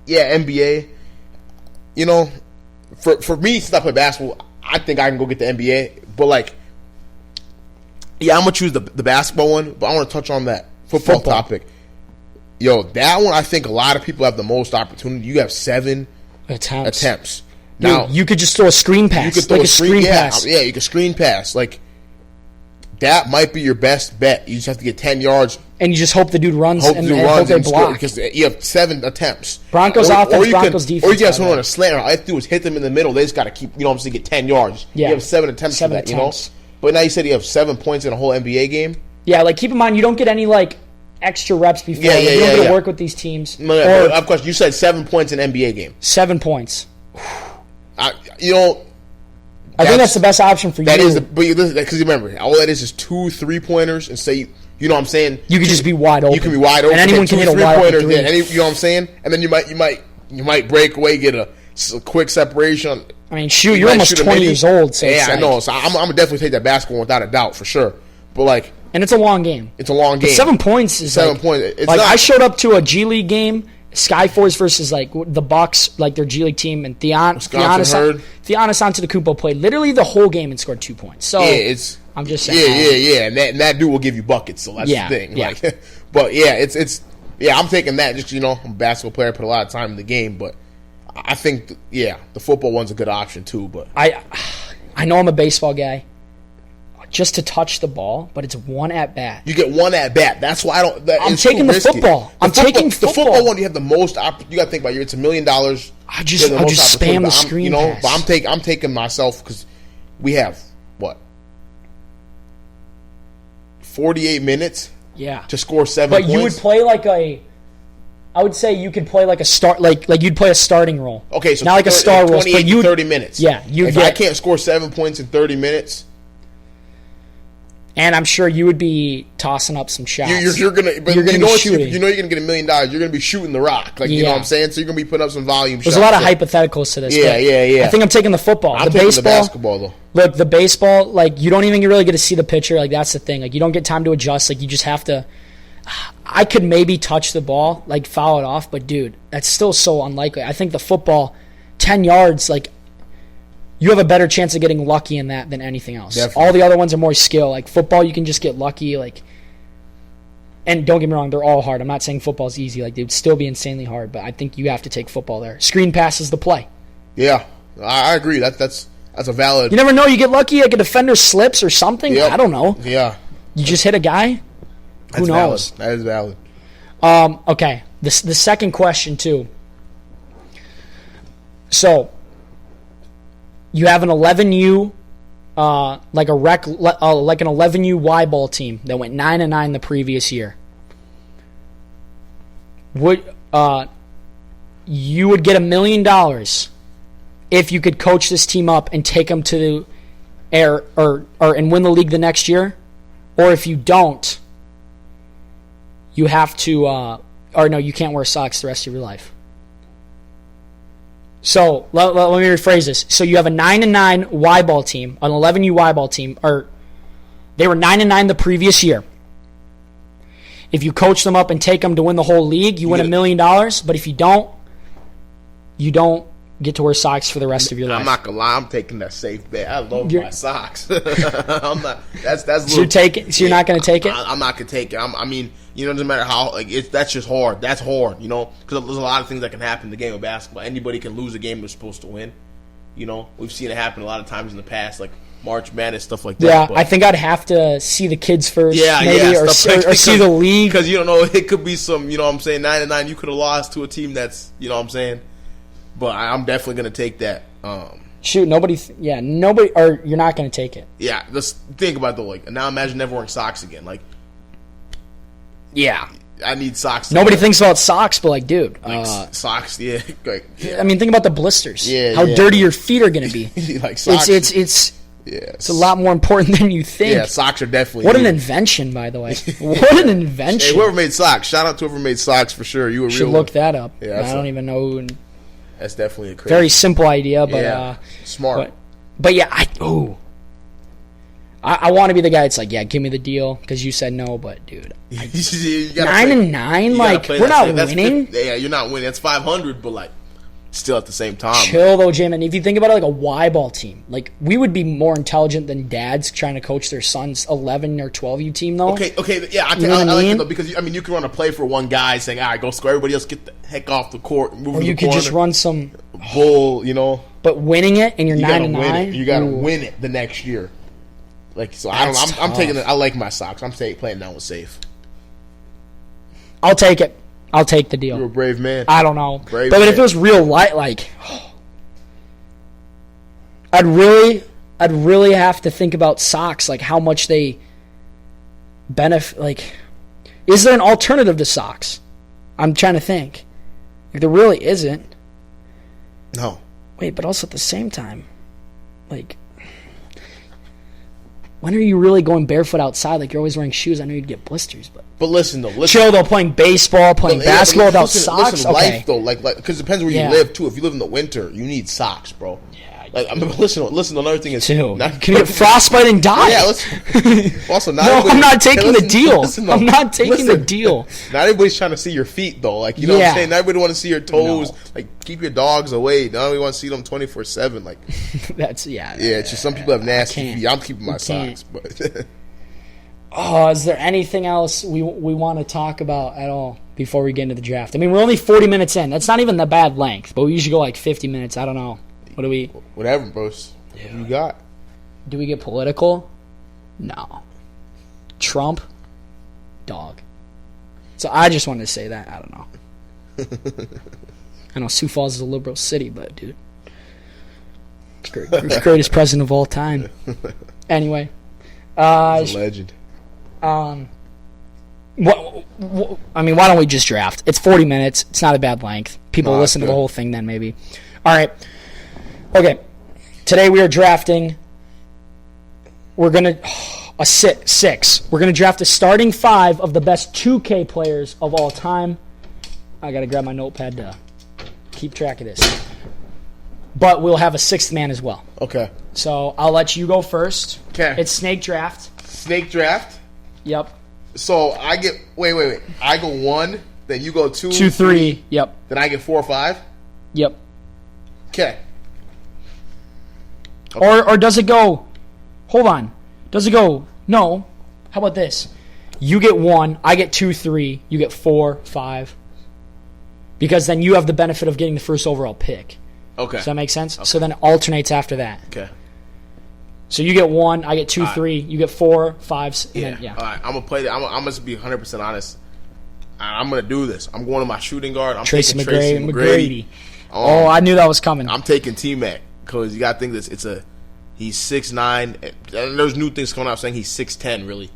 Yeah, NBA. You know, for me, since I play basketball, I think I can go get the NBA. But like, yeah, I'm gonna choose the basketball one. But I want to touch on that football topic. Yo, that one, I think a lot of people have the most opportunity. You have 7 attempts. Now, you could just throw a screen pass. You could throw a screen pass. Yeah, you can screen pass. Like, that might be your best bet. You just have to get 10 yards. And you just hope the dude runs and hope they block. Because you have 7 attempts. Broncos offense, Broncos defense. Or you get someone on a slant. All I have to do is hit them in the middle. They just got to keep, you know what I'm saying, get 10 yards. Yeah. You have 7 attempts for that, you know? But now you said you have 7 points in a whole NBA game. Yeah, like, keep in mind, you don't get any, like, extra reps before. You don't get to work with these teams. No, of course, you said 7 points in an NBA game. 7 points. I think that's the best option for you. That is, because remember, all that is 2 3-pointers, and say, you know what I'm saying? You could just be wide open. You can be wide open. And anyone can hit a wide open 3. You know what I'm saying? And then you might break away, get a quick separation. I mean, shoot, you're almost 20 years old. So yeah, I know. So I'm gonna definitely take that basketball without a doubt for sure. But like, and it's a long game. It's a long game. But 7 points is 7 points. It's like, not, I showed up to a G League game. Skyforce versus like the Bucks, like their G League team, and Giannis Antetokounmpo played literally the whole game and scored 2 points. So yeah, I'm just saying. Yeah, and that dude will give you buckets. So that's the thing. Yeah. Like, but yeah, it's Yeah, I'm taking that. Just, I'm a basketball player, put a lot of time in the game, but I think, the football one's a good option too. But I know I'm a baseball guy. Just to touch the ball, but it's one at bat. You get one at bat. That's why I don't. I'm taking the football. The football one. You have the most. You got to think about it. It's $1 million. I'll just spam the screen. Pass. But I'm taking myself because we have what 48 minutes. Yeah. To score 7 but points. You would play like I would say you could play like a start, like you'd play a starting role. Okay, so not like a star role, but you 30 minutes. Yeah, if I can't score 7 points in 30 minutes. And I'm sure you would be tossing up some shots. You're gonna be shooting. You're gonna get $1 million. You're gonna be shooting the rock, you know what I'm saying. So you're gonna be putting up some volume. There's a lot of hypotheticals to this. Yeah. I think I'm taking the football. I'm taking the basketball though. Look, the baseball, you don't even really get to see the pitcher. That's the thing. You don't get time to adjust. You just have to. I could maybe touch the ball, foul it off, but dude, that's still so unlikely. I think the football, 10 yards, you have a better chance of getting lucky in that than anything else. Definitely. All the other ones are more skill. Football, you can just get lucky. And don't get me wrong, they're all hard. I'm not saying football's easy. They would still be insanely hard, but I think you have to take football there. Screen pass is the play. Yeah, I agree. That's a valid. You never know. You get lucky, a defender slips or something. Yep. I don't know. Yeah. You just hit a guy. Who knows? Valid. That is valid. Okay. The second question too. So. You have an 11U, like an 11U Y ball team that went 9-9 the previous year. You would get $1 million if you could coach this team up and take them to the air and win the league the next year, or if you don't, you have to, or no, you can't wear socks the rest of your life. So, let me rephrase this. So, you have a 9-9 Y ball team, an 11U Y ball team, or they were 9-9 the previous year. If you coach them up and take them to win the whole league, you win $1 million. But if you don't get to wear socks for the rest of your life. I'm not gonna lie, I'm taking that safe bet. I love my socks. I'm not. That's. So you're not gonna take it? I'm not gonna take it. I mean, it doesn't matter how. That's just hard. That's hard. Because there's a lot of things that can happen in the game of basketball. Anybody can lose a game they're supposed to win. We've seen it happen a lot of times in the past, like March Madness, stuff like that. Yeah, but I think I'd have to see the kids first, or see the league. Because you don't know, it could be some, 9-9, you could have lost to a team that's, But I'm definitely going to take that. Shoot, nobody, or you're not going to take it. Yeah, just think about now imagine never wearing socks again. Yeah. I need socks. Nobody thinks about socks, but dude. Socks, yeah. I mean, think about the blisters. Yeah. How dirty your feet are going to be. Socks. It's a lot more important than you think. Yeah, socks are definitely. What an invention, by the way. What an invention. Hey, whoever made socks, shout out to whoever made socks for sure. You were should look that up. Yeah, I don't even know who. That's definitely a crazy. Very simple idea, but smart. But yeah, I want to be the guy that's give me the deal because you said no, but dude, 9-9, we're not winning. You're not winning. That's 500, but still at the same time. Chill though, Jamin. If you think about it, a Y ball team, we would be more intelligent than dads trying to coach their son's 11 or 12U team, though. Okay, yeah, I like it though because you can run a play for one guy saying, "All right, go score." Everybody else get the heck off the court. Move or you could just run some bull, But winning it and you're 9-9, you gotta win it the next year. I'm taking it. I like my socks. I'm playing that one safe. I'll take it. I'll take the deal. You're a brave man. I don't know. Brave but man. If it was real light, I'd really have to think about socks, how much they benefit. Is there an alternative to socks? I'm trying to think. There really isn't. No. Wait, but also at the same time, when are you really going barefoot outside? You're always wearing shoes. I know you'd get blisters, but listen though. Chill though, playing baseball, playing basketball without socks. Listen, life though, because it depends where you live too. If you live in the winter, you need socks, bro. Yeah. Listen. Another thing is, can you get frostbite and die? Yeah. Also, I'm not taking the deal. I'm not taking the deal. Not everybody's trying to see your feet though. What I'm saying. Not everybody want to see your toes. No. Keep your dogs away. Not only want to see them 24/7. That's Yeah. It's just some people have nasty feet. I'm keeping my socks, but. Oh, is there anything else we want to talk about at all before we get into the draft? I mean, we're only 40 minutes in. That's not even the bad length, but we usually go like 50 minutes. I don't know. What do we? Whatever, bros. What you got? Do we get political? No. Trump? Dog. So I just wanted to say that. I don't know. I know Sioux Falls is a liberal city, but dude, greatest president of all time. Anyway, He's a legend. What, I mean, why don't we just draft? It's 40 minutes. It's not a bad length. People listen to the whole thing then, maybe. All right. Okay. Today we are drafting. We're going to... a six. We're going to draft a starting 5 of the best 2K players of all time. I got to grab my notepad to keep track of this. But we'll have a 6th man as well. Okay. So I'll let you go first. Okay. It's snake draft. Snake draft? Yep. So I get... Wait. I go 1, then you go 2. 2, 3. Yep. Then I get 4 or 5? Yep. Okay. Or does it go... Hold on. Does it go... No. How about this? You get 1, I get 2, 3, you get 4, 5. Because then you have the benefit of getting the first overall pick. Okay. Does that make sense? Okay. So then it alternates after that. Okay. So you get 1, I get 2, 3, you get 4, 5. Yeah. Then, yeah. All right. I'm going to play that. I'm going to be 100% honest. I'm going to do this. I'm going to my shooting guard. I'm Tracy taking Tracy McGrady. Oh, I knew that was coming. I'm taking T-Mac because you got to think this. He's 6'9", and there's new things coming out saying he's 6'10", really.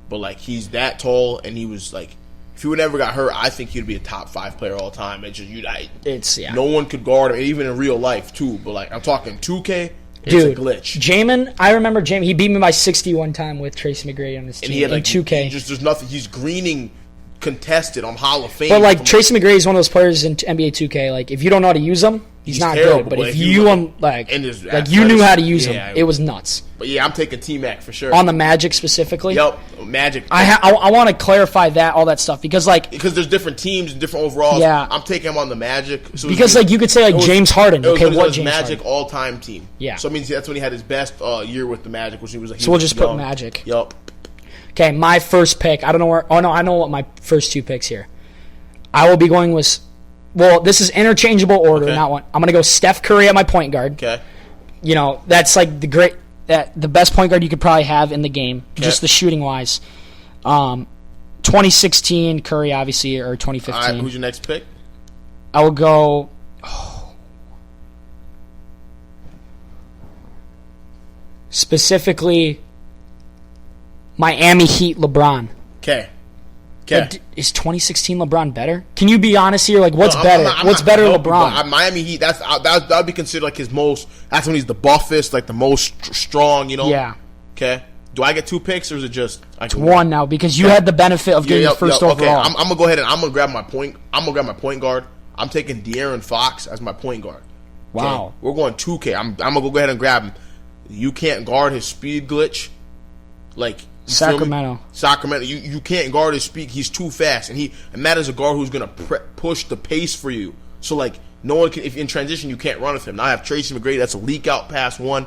But, like, he's that tall, and he was, like, if he would never got hurt, I think he'd be a top 5 player all time. It's just, no one could guard him, even in real life, too. But, like, I'm talking 2K, it's a glitch. Jamin, I remember Jamin, he beat me by 60 one time with Tracy McGrady on his team. And he had, like, in 2K. There's nothing. He's greening contested on Hall of Fame. But, like, Tracy McGrady is one of those players in NBA 2K. Like, if you don't know how to use him, he's not terrible, good. But if you you knew how to use him, it was nuts. But yeah, I'm taking T-Mac for sure. On the Magic specifically. Yep, Magic. I want to clarify all that stuff because there's different teams and different overalls. Yeah, I'm taking him on the Magic. So because you could say James Harden. Okay, what James Magic Harden? all-time team. Yeah. So it means that's when he had his best year with the Magic, which he was. So we'll just put Magic. Yep. Okay, my first pick. I don't know where. Oh no, I know what my first 2 picks here. I will be going with. Well, this is interchangeable order, not one. I'm going to go Steph Curry at my point guard. Okay. You know, that's like the best point guard you could probably have in the game, just the shooting wise. 2016 Curry, obviously, or 2015. All right, who's your next pick? I will go. Specifically, Miami Heat LeBron. Okay. Is 2016 LeBron better? Can you be honest here? Like, what's better? What's better, LeBron? Miami Heat. That would be considered like his most. That's when he's the buffest, like the most strong. You know. Yeah. Okay. Do I get 2 picks or is it just? It's 1 now because you had the benefit of getting the first overall. Okay. I'm gonna go ahead and I'm gonna grab my point guard. I'm taking De'Aaron Fox as my point guard. Okay? Wow. We're going 2K. I'm gonna go ahead and grab him. You can't guard his speed glitch. Like. Sacramento. You can't guard his speed. He's too fast, and that is a guard who's gonna push the pace for you. So like no one can. If in transition you can't run with him. Now I have Tracy McGrady. That's a leak out pass 1.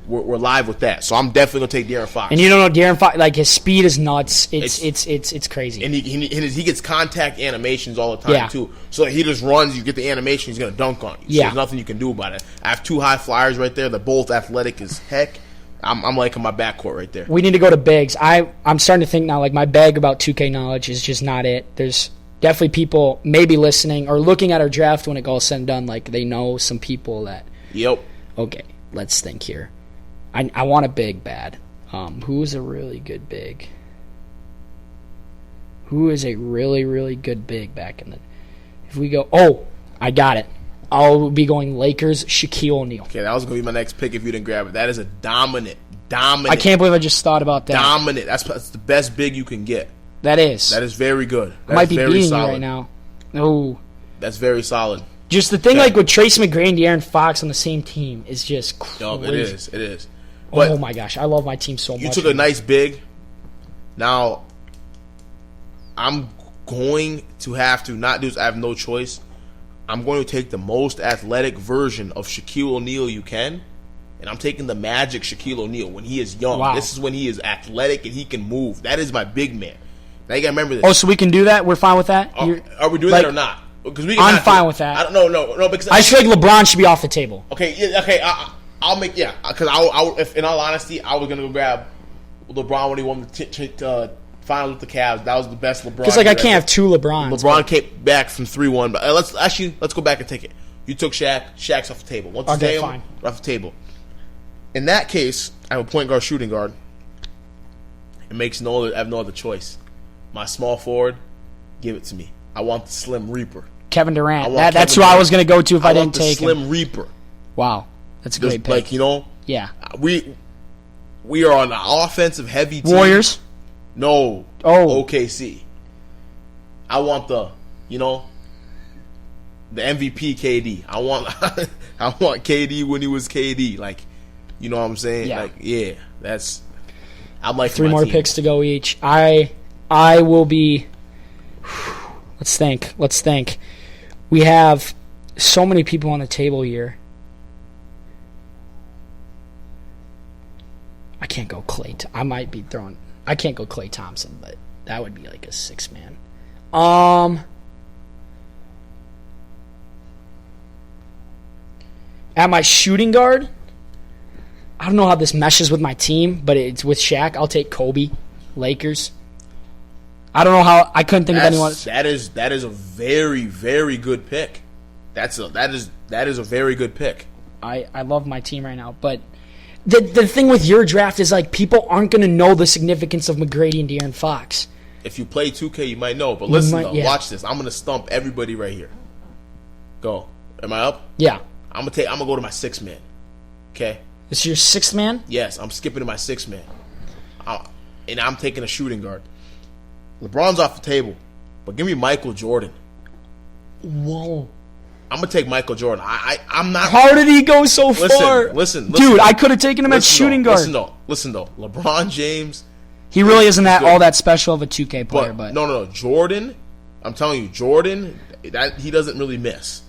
We're live with that. So I'm definitely gonna take De'Aaron Fox. And you don't know De'Aaron Fox, like his speed is nuts. It's crazy. And he gets contact animations all the time too. So he just runs. You get the animation. He's gonna dunk on you. So there's nothing you can do about it. I have 2 high flyers right there. They're both athletic as heck. I'm liking my backcourt right there. We need to go to bigs. I'm starting to think now, like, my bag about 2K knowledge is just not it. There's definitely people maybe listening or looking at our draft when it goes said and done, like, they know some people that... Yep. Okay, let's think here. I want a big bad. Who's a really good big? Who is a really, really good big back in the... If we go... Oh, I got it. I'll be going Lakers, Shaquille O'Neal. Okay, that was going to be my next pick if you didn't grab it. That is a dominant. I can't believe I just thought about that. Dominant. That's the best big you can get. That is. That is very good. I might be beating you right now. Oh. That's very solid. Just the thing, like, with Tracy McGrady and De'Aaron Fox on the same team is just crazy. Oh, it is. But oh, my gosh. I love my team so much. You took a nice big. Now, I'm going to have to not do this. I have no choice. I'm going to take the most athletic version of Shaquille O'Neal you can, And I'm taking the magic Shaquille O'Neal when he is young. Wow. This is when he is athletic and he can move. That is my big man. Now you gotta remember this. Oh, so we can do that? We're fine with that? Are we doing that or not? Because I'm fine with that. I don't know. No. Because I just feel like LeBron should be off the table. Okay. Yeah, okay. I'll make because if in all honesty, I was gonna go grab LeBron when he won the finals with the Cavs. That was the best LeBron. Because I can't have two LeBrons. LeBron came back from 3-1. But let's go back and take it. You took Shaq. Shaq's off the table. Once you take him, off the table. In that case, I have a point guard, shooting guard. I have no other choice. My small forward, give it to me. I want the Slim Reaper. Kevin Durant. That's who I was going to go to if I didn't take him. Slim Reaper. Wow, that's a great pick. Like yeah. We are on an offensive heavy team. Warriors. No. OKC. I want the MVP KD. I want KD when he was KD. Like, you know what I'm saying? Yeah. Like, yeah, that's. I'm like 3 more picks to go each. I will be. Let's think. We have so many people on the table here. I can't go Klay. I can't go Klay Thompson, but that would be like a 6-man. At my shooting guard, I don't know how this meshes with my team, but it's with Shaq. I'll take Kobe, Lakers. I don't know how. I couldn't think of anyone. That is a very, very good pick. That is a very good pick. I love my team right now, but the thing with your draft is like people aren't going to know the significance of McGrady and De'Aaron Fox. If you play 2K, you might know. But listen, watch this. I'm going to stump everybody right here. Go. Am I up? Yeah. I'm gonna go to my 6-man. Okay. This is your 6th man? Yes, I'm skipping to my 6-man. And I'm taking a shooting guard. LeBron's off the table, but give me Michael Jordan. Whoa. I'm gonna take Michael Jordan. I'm not. How did he go so far? Listen, dude. I could have taken him at shooting guard. Listen though. LeBron James. He really isn't all that special of a 2K player, but no. Jordan. I'm telling you, Jordan. That he doesn't really miss.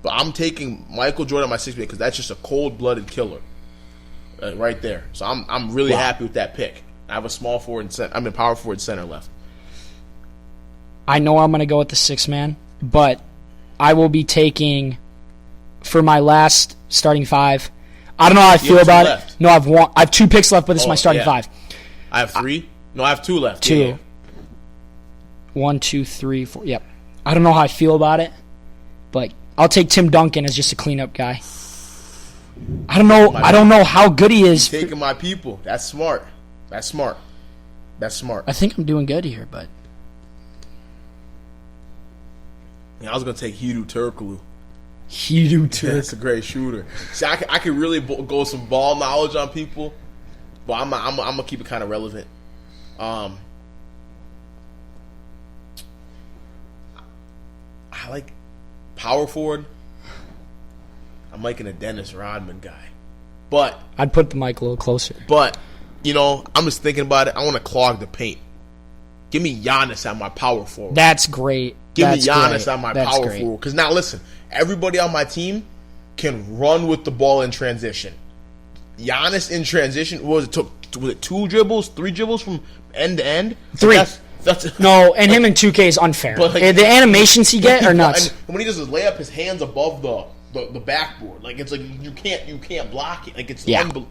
But I'm taking Michael Jordan my 6-man because that's just a cold-blooded killer, right there. So I'm really happy with that pick. I have a small forward and center. I'm in power forward center left. I know I'm going to go with the 6-man, but I will be taking for my last starting 5. I don't know how I feel about it. No, I have 2 picks left, but this is my starting 5. I have 3. No, I have 2 left. 2. Yeah. 1, 2, 3, 4. Yep. I don't know how I feel about it, but I'll take Tim Duncan as just a cleanup guy. I don't know. I don't know how good he is. You're taking my people. That's smart. I think I'm doing good here, but I was gonna take Hidu Turkoglu. That's a great shooter. See, I could really go some ball knowledge on people, but I'm gonna keep it kind of relevant. I like power forward. I'm liking a Dennis Rodman guy, but I'd put the mic a little closer. But I'm just thinking about it. I want to clog the paint. Give me Giannis at my power forward. That's great. Give me Giannis at my power forward. Because now listen, everybody on my team can run with the ball in transition. Giannis in transition was it 2 dribbles, 3 dribbles from end to end? 3. No, and him in 2K is unfair. But the animations he get are nuts. And when he does his layup, his hands above the backboard, like it's like you can't block it. Like it's unbelievable.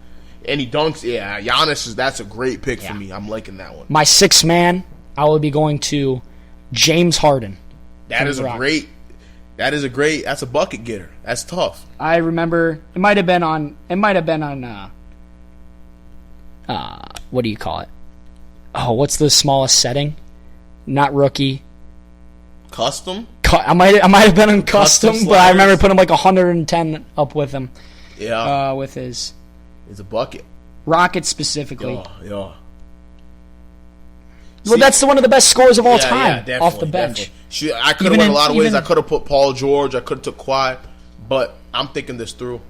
And he dunks. Yeah, Giannis that's a great pick for me. I'm liking that one. My 6th man, I will be going to James Harden. That's a bucket getter. That's tough. I remember it might have been on what do you call it? Oh, what's the smallest setting? Not rookie. Custom? I might have been on custom, but I remember putting like 110 up with him. Yeah. With his. It's a bucket. Rockets specifically. Yeah. Well, that's one of the best scorers of all time off the bench. I could have went a lot of ways. I could have put Paul George. I could have took Kawhi, but I'm thinking this through.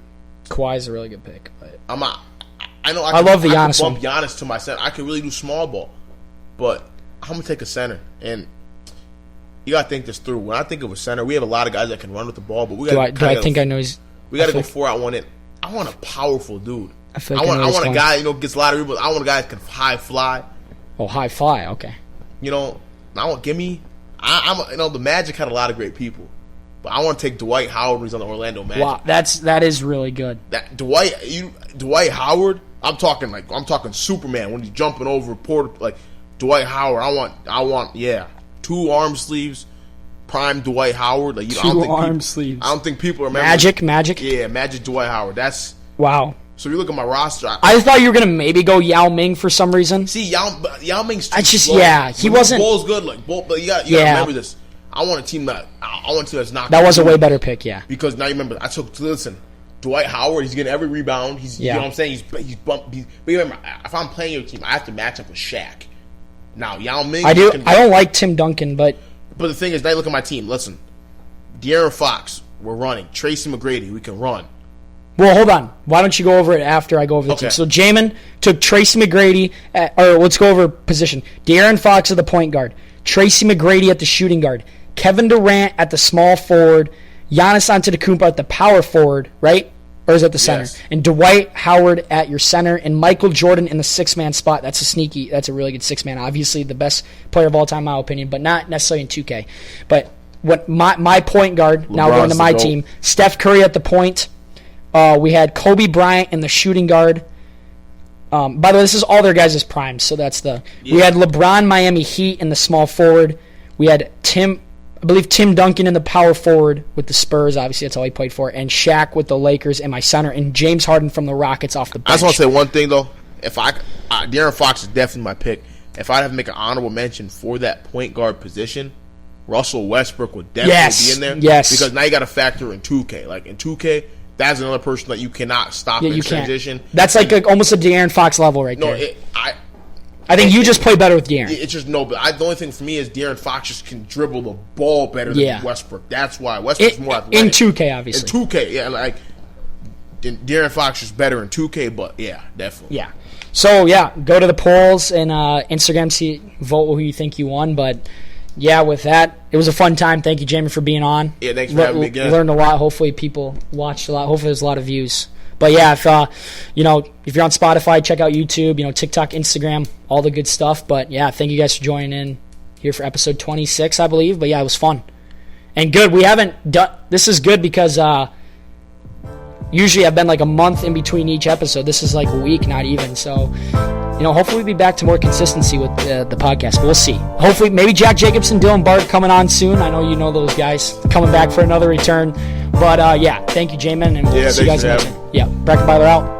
Kawhi's a really good pick, but I love the Giannis bump Giannis to my center. I could really do small ball, but I'm gonna take a center, and you gotta think this through. When I think of a center, we have a lot of guys that can run with the ball, but we got. I think I know he's. We got to go 4 out 1 in. I want a powerful dude. I feel I like want a guy, gets a lot of rebounds. I want a guy that can high fly. Oh, high fly. Okay. I'm the Magic had a lot of great people, but I want to take Dwight Howard when he's on the Orlando Magic. Wow, that is really good. That Dwight Howard. I'm talking Superman when he's jumping over Dwight Howard. I want 2 arm sleeves, prime Dwight Howard. Like, Two arm sleeves. I don't think people remember Magic. Yeah, Magic Dwight Howard. That's wow. So you look at my roster. I thought you were gonna maybe go Yao Ming for some reason. See, Yao Ming's too slow. He when wasn't. Bull's good, but you got to remember this. I want a team that's not. That was a way better pick, yeah. Because now you remember, Dwight Howard. He's getting every rebound. You know what I'm saying. He's bumped. But you remember, if I'm playing your team, I have to match up with Shaq. Now Yao Ming. I don't like Tim Duncan, but the thing is, now you look at my team. Listen, De'Aaron Fox, we're running. Tracy McGrady, we can run. Well, hold on. Why don't you go over it after I go over the team? So Jamin took Tracy McGrady, or let's go over position. De'Aaron Fox at the point guard, Tracy McGrady at the shooting guard, Kevin Durant at the small forward, Giannis Antetokounmpo at the power forward, right? Or is that the center? Yes. And Dwight Howard at your center, and Michael Jordan in the 6-man spot. That's a really good 6-man. Obviously the best player of all time, in my opinion, but not necessarily in 2K. But what my point guard, now going to my team, Steph Curry at the point. We had Kobe Bryant in the shooting guard. By the way, this is all their guys' primes, so that's the... Yeah. We had LeBron, Miami Heat in the small forward. We had Tim Duncan in the power forward with the Spurs. Obviously, that's all he played for. And Shaq with the Lakers in my center. And James Harden from the Rockets off the bench. I just want to say one thing, though. De'Aaron Fox is definitely my pick. If I'd have to make an honorable mention for that point guard position, Russell Westbrook would definitely be in there. Yes. Because now you got to factor in 2K. Like, in 2K... That's another person that you cannot stop in transition. That's like almost a De'Aaron Fox level right there. I think you just play better with De'Aaron. It's just but the only thing for me is De'Aaron Fox just can dribble the ball better than Westbrook. That's why Westbrook's more athletic. In 2K, obviously. In 2K, yeah. Like, De'Aaron Fox is better in 2K, but yeah, definitely. Yeah. So, go to the polls and Instagram, vote who you think you won, but... Yeah, with that, it was a fun time. Thank you, Jamin, for being on. Yeah, thanks for having me again. Learned a lot. Hopefully, people watched a lot. Hopefully, there's a lot of views. But yeah, if you're on Spotify, check out YouTube, TikTok, Instagram, all the good stuff. But yeah, thank you guys for joining in here for episode 26, I believe. But yeah, it was fun and good. We haven't done. This is good because usually I've been like a month in between each episode. This is like a week, not even. So. Hopefully we'll be back to more consistency with the podcast. But we'll see. Hopefully, maybe Jack Jacobson, Dylan Bart coming on soon. I know you know those guys coming back for another return. But, thank you, Jamin, and we'll see you guys next time. Yeah, Breckenbeiler out.